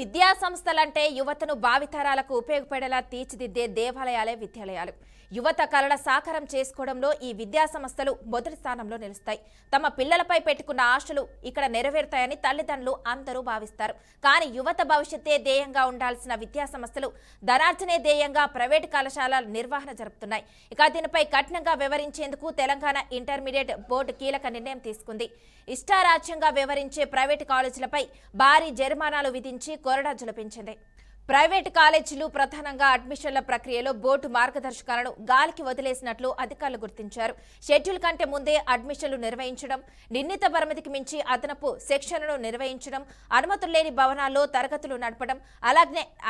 విద్యా సంస్థలంటే యువతను భావితరాలకు ఉపయోగపడేలా తీర్చిదిద్దే దేవాలయాలే విద్యాలయాలు. యువత కలల సాకారం చేసుకోవడంలో ఈ విద్యా సంస్థలు మొదటి స్థానంలో నిలుస్తాయి. తమ పిల్లలపై పెట్టుకున్న ఆశలు ఇక్కడ నెరవేరుతాయని తల్లిదండ్రులు అందరూ భావిస్తారు. కానీ యువత భవిష్యత్తే ధ్యేయంగా ఉండాల్సిన విద్యా సంస్థలు ధనార్జనే ధ్యేయంగా ప్రైవేటు కళాశాలల నిర్వహణ జరుపుతున్నాయి. ఇక దీనిపై కఠినంగా వ్యవహరించేందుకు తెలంగాణ ఇంటర్మీడియట్ బోర్డు కీలక నిర్ణయం తీసుకుంది. ఇష్టారాజ్యంగా వ్యవహరించే ప్రైవేటు కాలేజీలపై భారీ జరిమానాలు విధించి కొరడా జులిపించింది. ప్రైవేటు కాలేజీలు ప్రధానంగా అడ్మిషన్ల ప్రక్రియలో బోర్డు మార్గదర్శకాలను గాలికి వదిలేసినట్లు అధికారులు గుర్తించారు. షెడ్యూల్ కంటే ముందే అడ్మిషన్లు నిర్వహించడం, నిర్ణీత పరిమితికి మించి అదనపు సెక్షన్లను నిర్వహించడం, అనుమతులు లేని భవనాల్లో తరగతులు నడపడం,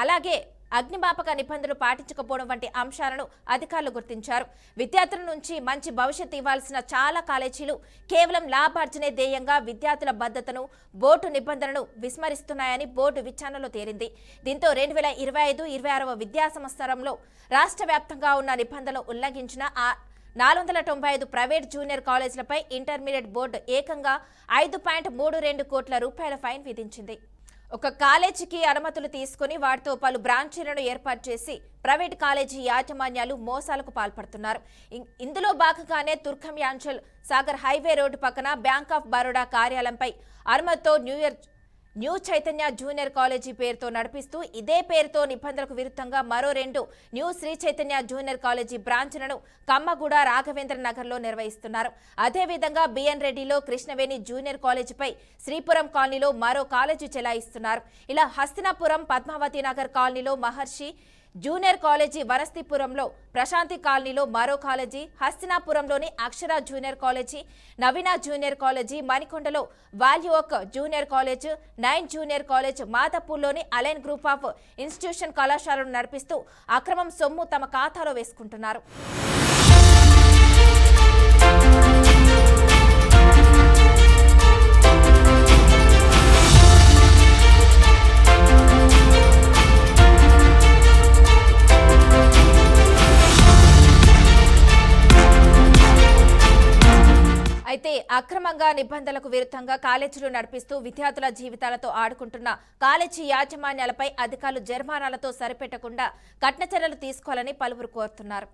అలాగే అగ్నిమాపక నిబంధనలు పాటించకపోవడం వంటి అంశాలను అధికారులు గుర్తించారు. విద్యార్థుల నుంచి మంచి భవిష్యత్తు ఇవ్వాల్సిన చాలా కాలేజీలు కేవలం లాభార్జనే ధ్యేయంగా విద్యార్థుల భద్రతను, బోర్డు నిబంధనలను విస్మరిస్తున్నాయని బోర్డు విచారణలో తేలింది. దీంతో 2025-26 విద్యా సంవత్సరంలో రాష్ట్ర వ్యాప్తంగా ఉన్న నిబంధనలు ఉల్లంఘించిన 495 ప్రైవేట్ జూనియర్ కాలేజీలపై ఇంటర్మీడియట్ బోర్డు ఏకంగా 5.32 కోట్ల రూపాయల ఫైన్ విధించింది. ఒక కాలేజీకి అనుమతులు తీసుకుని వాటితో పలు బ్రాంచీలను ఏర్పాటు చేసి ప్రైవేట్ కాలేజీ యాజమాన్యాలు మోసాలకు పాల్పడుతున్నారు. ఇందులో భాగంగానే తుర్కం యాంచల్ సాగర్ హైవే రోడ్డు పక్కన బ్యాంక్ ఆఫ్ బరోడా కార్యాలయంపై అనుమతితో న్యూ చైతన్య జూనియర్ కాలేజీ పేరుతో నడిపిస్తూ ఇదే పేరుతో నిబంధనలకు విరుద్ధంగా మరో 2 new Sri Chaitanya junior college బ్రాంచ్లను కమ్మగూడ, రాఘవేంద్ర నగర్లో నిర్వహిస్తున్నారు. అదేవిధంగా బిఎన్ రెడ్డిలో కృష్ణవేణి జూనియర్ కాలేజీపై శ్రీపురం కాలనీలో మరో కాలేజీ చెలాయిస్తున్నారు. ఇలా హస్తినాపురం, పద్మావతి నగర్ కాలనీలో మహర్షి జూనియర్ కాలేజీ, వనస్థిపురంలో ప్రశాంతి కాలనీలో మరో కాలేజీ, హస్తినాపురంలోని Akshara junior college, Naveena junior college, మణికొండలో వాల్యూక్ జూనియర్ కాలేజ్, 9 జూనియర్ కాలేజ్, మాదాపూర్లోని అలైన్ గ్రూప్ ఆఫ్ ఇన్స్టిట్యూషన్ కళాశాలను నడిపిస్తూ అక్రమం సొమ్ము తమ ఖాతాలో వేసుకుంటున్నారు. అయితే అక్రమంగా నిబంధనలకు విరుద్ధంగా కాలేజీలు నడిపిస్తూ విద్యార్థుల జీవితాలతో ఆడుకుంటున్న కాలేజీ యాజమాన్యాలపై అధికారులు జరిమానాలతో సరిపెట్టకుండా కఠిన చర్యలు తీసుకోవాలని పలువురు కోరుతున్నారు.